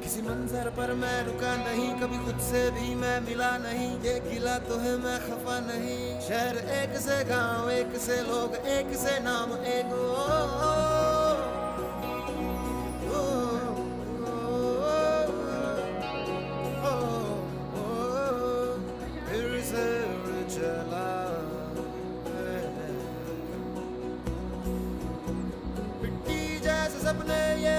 किसी मंजर पर मैं रुका नहीं, कभी खुद से भी मैं मिला नहीं। ये गिला तो है मैं खफा नहीं। शहर एक से गांव, एक से लोग, एक से नाम, एक फिर से उड़ चला मिट्टी जैसे सपने ये